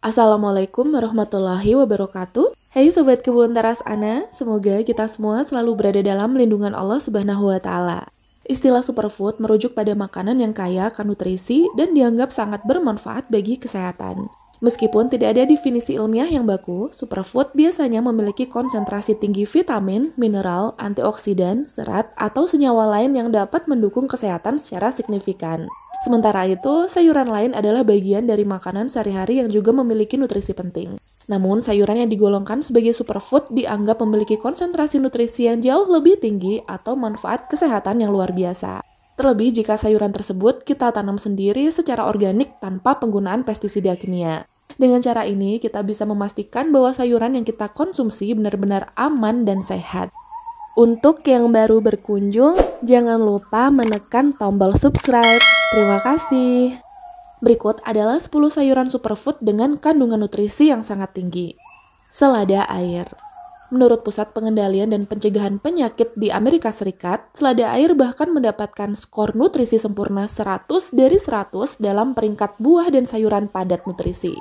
Assalamualaikum warahmatullahi wabarakatuh. Hai Sobat Kebun Teras Ana, semoga kita semua selalu berada dalam lindungan Allah Subhanahu wa Ta'ala. Istilah superfood merujuk pada makanan yang kaya akan nutrisi dan dianggap sangat bermanfaat bagi kesehatan. Meskipun tidak ada definisi ilmiah yang baku, superfood biasanya memiliki konsentrasi tinggi vitamin, mineral, antioksidan, serat, atau senyawa lain yang dapat mendukung kesehatan secara signifikan. Sementara itu, sayuran lain adalah bagian dari makanan sehari-hari yang juga memiliki nutrisi penting. Namun, sayuran yang digolongkan sebagai superfood dianggap memiliki konsentrasi nutrisi yang jauh lebih tinggi atau manfaat kesehatan yang luar biasa. Terlebih jika sayuran tersebut kita tanam sendiri secara organik tanpa penggunaan pestisida kimia. Dengan cara ini, kita bisa memastikan bahwa sayuran yang kita konsumsi benar-benar aman dan sehat. Untuk yang baru berkunjung, jangan lupa menekan tombol subscribe. Terima kasih. Berikut adalah 10 sayuran superfood dengan kandungan nutrisi yang sangat tinggi. Selada air. Menurut Pusat Pengendalian dan Pencegahan Penyakit di Amerika Serikat, selada air bahkan mendapatkan skor nutrisi sempurna 100 dari 100 dalam peringkat buah dan sayuran padat nutrisi.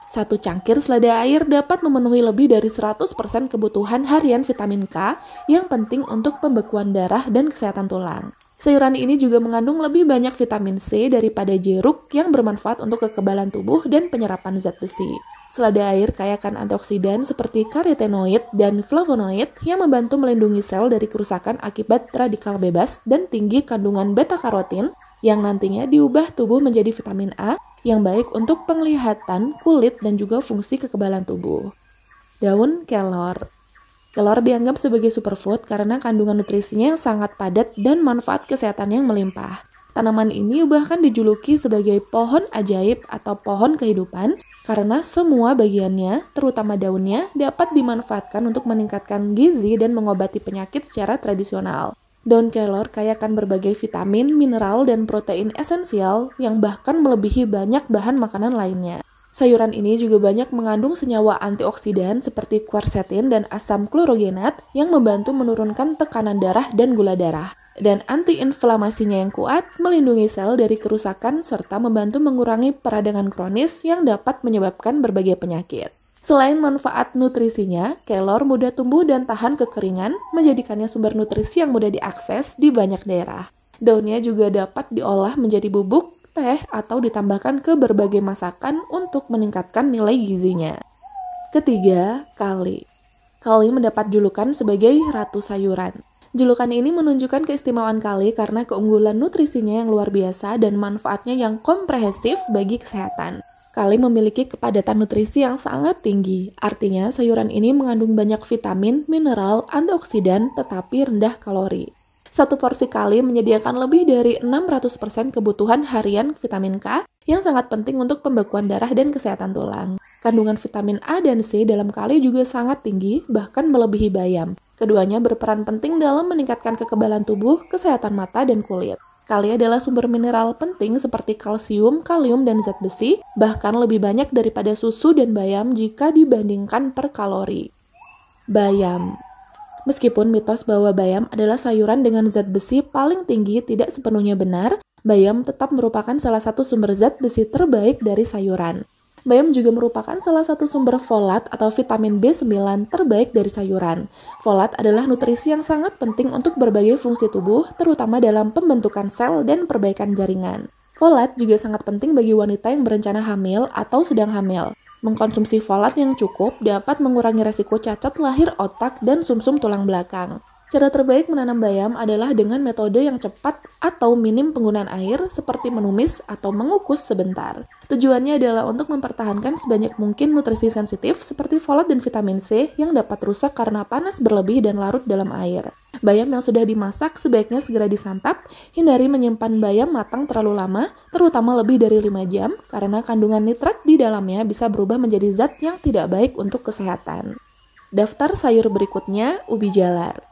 Satu cangkir selada air dapat memenuhi lebih dari 100% kebutuhan harian vitamin K yang penting untuk pembekuan darah dan kesehatan tulang. Sayuran ini juga mengandung lebih banyak vitamin C daripada jeruk yang bermanfaat untuk kekebalan tubuh dan penyerapan zat besi. Selada air kaya akan antioksidan seperti karotenoid dan flavonoid yang membantu melindungi sel dari kerusakan akibat radikal bebas dan tinggi kandungan beta-karotin yang nantinya diubah tubuh menjadi vitamin A yang baik untuk penglihatan, kulit, dan juga fungsi kekebalan tubuh. Daun kelor. Kelor dianggap sebagai superfood karena kandungan nutrisinya yang sangat padat dan manfaat kesehatan yang melimpah. Tanaman ini bahkan dijuluki sebagai pohon ajaib atau pohon kehidupan karena semua bagiannya, terutama daunnya, dapat dimanfaatkan untuk meningkatkan gizi dan mengobati penyakit secara tradisional. Daun kelor kaya akan berbagai vitamin, mineral, dan protein esensial yang bahkan melebihi banyak bahan makanan lainnya. Sayuran ini juga banyak mengandung senyawa antioksidan seperti quercetin dan asam klorogenat yang membantu menurunkan tekanan darah dan gula darah. Dan antiinflamasinya yang kuat melindungi sel dari kerusakan serta membantu mengurangi peradangan kronis yang dapat menyebabkan berbagai penyakit. Selain manfaat nutrisinya, kelor mudah tumbuh dan tahan kekeringan, menjadikannya sumber nutrisi yang mudah diakses di banyak daerah. Daunnya juga dapat diolah menjadi bubuk, teh, atau ditambahkan ke berbagai masakan untuk meningkatkan nilai gizinya. Ketiga, kali. Kali mendapat julukan sebagai ratu sayuran. Julukan ini menunjukkan keistimewaan kali karena keunggulan nutrisinya yang luar biasa dan manfaatnya yang komprehensif bagi kesehatan. Kali memiliki kepadatan nutrisi yang sangat tinggi, artinya sayuran ini mengandung banyak vitamin, mineral, antioksidan, tetapi rendah kalori. Satu porsi kali menyediakan lebih dari 600% kebutuhan harian vitamin K yang sangat penting untuk pembekuan darah dan kesehatan tulang. Kandungan vitamin A dan C dalam kali juga sangat tinggi, bahkan melebihi bayam. Keduanya berperan penting dalam meningkatkan kekebalan tubuh, kesehatan mata, dan kulit. Kali adalah sumber mineral penting seperti kalsium, kalium, dan zat besi, bahkan lebih banyak daripada susu dan bayam jika dibandingkan per kalori. Bayam. Meskipun mitos bahwa bayam adalah sayuran dengan zat besi paling tinggi tidak sepenuhnya benar, bayam tetap merupakan salah satu sumber zat besi terbaik dari sayuran. Bayam juga merupakan salah satu sumber folat atau vitamin B9 terbaik dari sayuran. Folat adalah nutrisi yang sangat penting untuk berbagai fungsi tubuh, terutama dalam pembentukan sel dan perbaikan jaringan. Folat juga sangat penting bagi wanita yang berencana hamil atau sedang hamil. Mengkonsumsi folat yang cukup dapat mengurangi resiko cacat lahir otak dan sumsum tulang belakang. Cara terbaik menanam bayam adalah dengan metode yang cepat atau minim penggunaan air seperti menumis atau mengukus sebentar. Tujuannya adalah untuk mempertahankan sebanyak mungkin nutrisi sensitif seperti folat dan vitamin C yang dapat rusak karena panas berlebih dan larut dalam air. Bayam yang sudah dimasak sebaiknya segera disantap, hindari menyimpan bayam matang terlalu lama, terutama lebih dari 5 jam, karena kandungan nitrat di dalamnya bisa berubah menjadi zat yang tidak baik untuk kesehatan. Daftar sayur berikutnya, ubi jalar.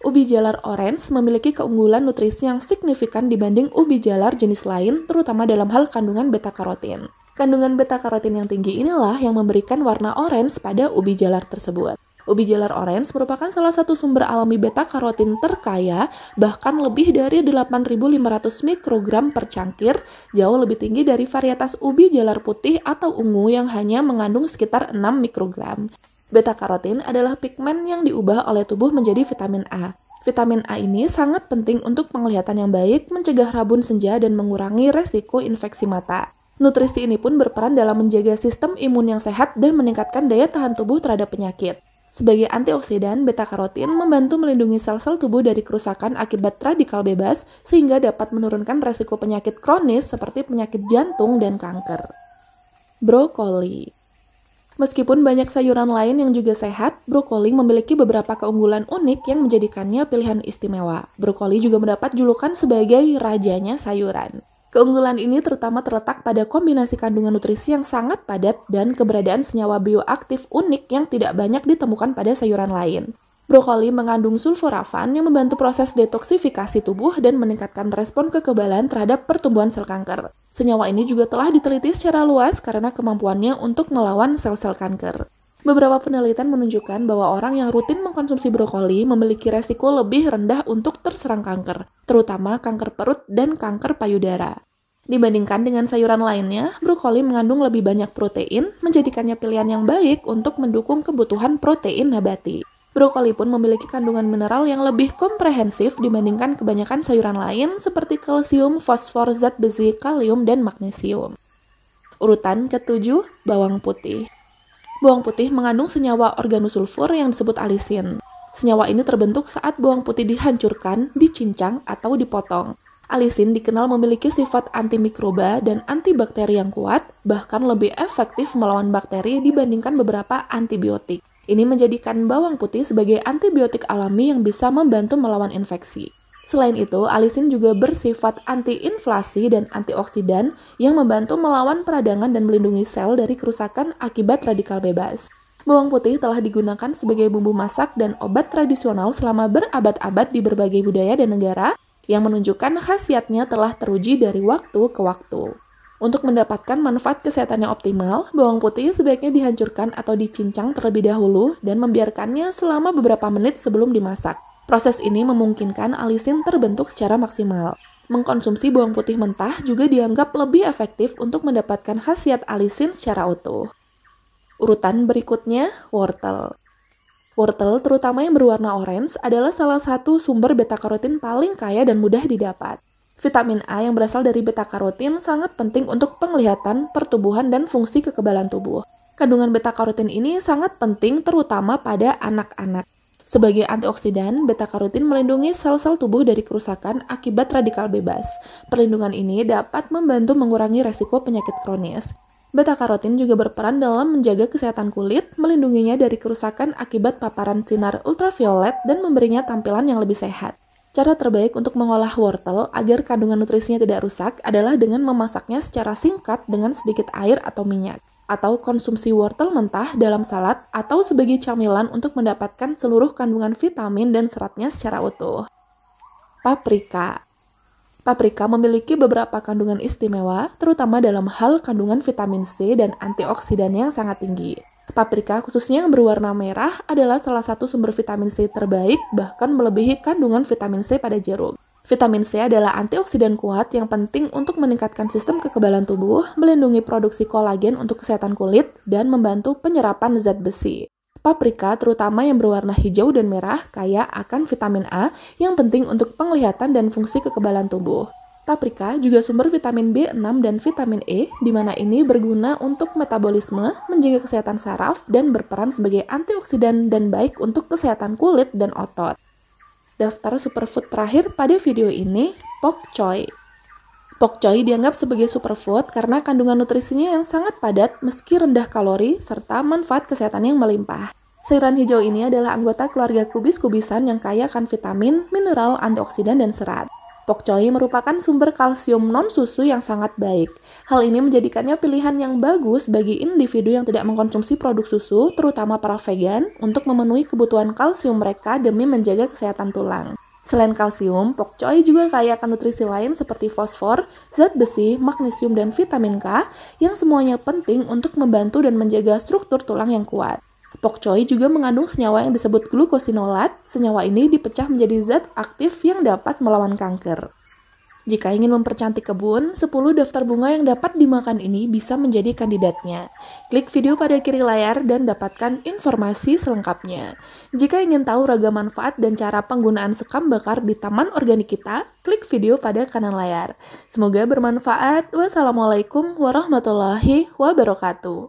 Ubi jalar orange memiliki keunggulan nutrisi yang signifikan dibanding ubi jalar jenis lain, terutama dalam hal kandungan beta-karotin. Kandungan beta-karotin yang tinggi inilah yang memberikan warna orange pada ubi jalar tersebut. Ubi jalar orange merupakan salah satu sumber alami beta-karotin terkaya, bahkan lebih dari 8.500 mikrogram per cangkir, jauh lebih tinggi dari varietas ubi jalar putih atau ungu yang hanya mengandung sekitar 6 mikrogram. Beta-karotin adalah pigmen yang diubah oleh tubuh menjadi vitamin A. Vitamin A ini sangat penting untuk penglihatan yang baik, mencegah rabun senja, dan mengurangi resiko infeksi mata. Nutrisi ini pun berperan dalam menjaga sistem imun yang sehat dan meningkatkan daya tahan tubuh terhadap penyakit. Sebagai antioksidan, beta-karotin membantu melindungi sel-sel tubuh dari kerusakan akibat radikal bebas sehingga dapat menurunkan resiko penyakit kronis seperti penyakit jantung dan kanker. Brokoli. Meskipun banyak sayuran lain yang juga sehat, brokoli memiliki beberapa keunggulan unik yang menjadikannya pilihan istimewa. Brokoli juga mendapat julukan sebagai rajanya sayuran. Keunggulan ini terutama terletak pada kombinasi kandungan nutrisi yang sangat padat dan keberadaan senyawa bioaktif unik yang tidak banyak ditemukan pada sayuran lain. Brokoli mengandung sulforafan yang membantu proses detoksifikasi tubuh dan meningkatkan respon kekebalan terhadap pertumbuhan sel kanker. Senyawa ini juga telah diteliti secara luas karena kemampuannya untuk melawan sel-sel kanker. Beberapa penelitian menunjukkan bahwa orang yang rutin mengkonsumsi brokoli memiliki resiko lebih rendah untuk terserang kanker, terutama kanker perut dan kanker payudara. Dibandingkan dengan sayuran lainnya, brokoli mengandung lebih banyak protein, menjadikannya pilihan yang baik untuk mendukung kebutuhan protein nabati. Brokoli pun memiliki kandungan mineral yang lebih komprehensif dibandingkan kebanyakan sayuran lain seperti kalsium, fosfor, zat besi, kalium, dan magnesium. Urutan ke-7, bawang putih. Bawang putih mengandung senyawa organosulfur yang disebut alisin. Senyawa ini terbentuk saat bawang putih dihancurkan, dicincang, atau dipotong. Alisin dikenal memiliki sifat antimikroba dan antibakteri yang kuat, bahkan lebih efektif melawan bakteri dibandingkan beberapa antibiotik. Ini menjadikan bawang putih sebagai antibiotik alami yang bisa membantu melawan infeksi. Selain itu, alisin juga bersifat antiinflasi dan antioksidan yang membantu melawan peradangan dan melindungi sel dari kerusakan akibat radikal bebas. Bawang putih telah digunakan sebagai bumbu masak dan obat tradisional selama berabad-abad di berbagai budaya dan negara, yang menunjukkan khasiatnya telah teruji dari waktu ke waktu. Untuk mendapatkan manfaat kesehatan yang optimal, bawang putih sebaiknya dihancurkan atau dicincang terlebih dahulu dan membiarkannya selama beberapa menit sebelum dimasak. Proses ini memungkinkan alisin terbentuk secara maksimal. Mengkonsumsi bawang putih mentah juga dianggap lebih efektif untuk mendapatkan khasiat alisin secara utuh. Urutan berikutnya, wortel. Wortel, terutama yang berwarna orange, adalah salah satu sumber beta-karotin paling kaya dan mudah didapat. Vitamin A yang berasal dari beta-karotin sangat penting untuk penglihatan, pertumbuhan, dan fungsi kekebalan tubuh. Kandungan beta-karotin ini sangat penting terutama pada anak-anak. Sebagai antioksidan, beta-karotin melindungi sel-sel tubuh dari kerusakan akibat radikal bebas. Perlindungan ini dapat membantu mengurangi resiko penyakit kronis. Beta-karotin juga berperan dalam menjaga kesehatan kulit, melindunginya dari kerusakan akibat paparan sinar ultraviolet, dan memberinya tampilan yang lebih sehat. Cara terbaik untuk mengolah wortel agar kandungan nutrisinya tidak rusak adalah dengan memasaknya secara singkat dengan sedikit air atau minyak, atau konsumsi wortel mentah dalam salad atau sebagai camilan untuk mendapatkan seluruh kandungan vitamin dan seratnya secara utuh. Paprika. Paprika memiliki beberapa kandungan istimewa, terutama dalam hal kandungan vitamin C dan antioksidan yang sangat tinggi. Paprika, khususnya yang berwarna merah, adalah salah satu sumber vitamin C terbaik, bahkan melebihi kandungan vitamin C pada jeruk. Vitamin C adalah antioksidan kuat yang penting untuk meningkatkan sistem kekebalan tubuh, melindungi produksi kolagen untuk kesehatan kulit, dan membantu penyerapan zat besi. Paprika, terutama yang berwarna hijau dan merah, kaya akan vitamin A yang penting untuk penglihatan dan fungsi kekebalan tubuh. Paprika juga sumber vitamin B6 dan vitamin E, di mana ini berguna untuk metabolisme, menjaga kesehatan saraf, dan berperan sebagai antioksidan dan baik untuk kesehatan kulit dan otot. Daftar superfood terakhir pada video ini, Pok Choy. Pok choy dianggap sebagai superfood karena kandungan nutrisinya yang sangat padat meski rendah kalori serta manfaat kesehatan yang melimpah. Sayuran hijau ini adalah anggota keluarga kubis-kubisan yang kaya akan vitamin, mineral, antioksidan, dan serat. Pok choy merupakan sumber kalsium non-susu yang sangat baik. Hal ini menjadikannya pilihan yang bagus bagi individu yang tidak mengkonsumsi produk susu, terutama para vegan, untuk memenuhi kebutuhan kalsium mereka demi menjaga kesehatan tulang. Selain kalsium, pok choy juga kaya akan nutrisi lain seperti fosfor, zat besi, magnesium, dan vitamin K yang semuanya penting untuk membantu dan menjaga struktur tulang yang kuat. Pokcoy juga mengandung senyawa yang disebut glukosinolat. Senyawa ini dipecah menjadi zat aktif yang dapat melawan kanker. Jika ingin mempercantik kebun, 10 daftar bunga yang dapat dimakan ini bisa menjadi kandidatnya. Klik video pada kiri layar dan dapatkan informasi selengkapnya. Jika ingin tahu ragam manfaat dan cara penggunaan sekam bakar di taman organik kita, klik video pada kanan layar. Semoga bermanfaat. Wassalamualaikum warahmatullahi wabarakatuh.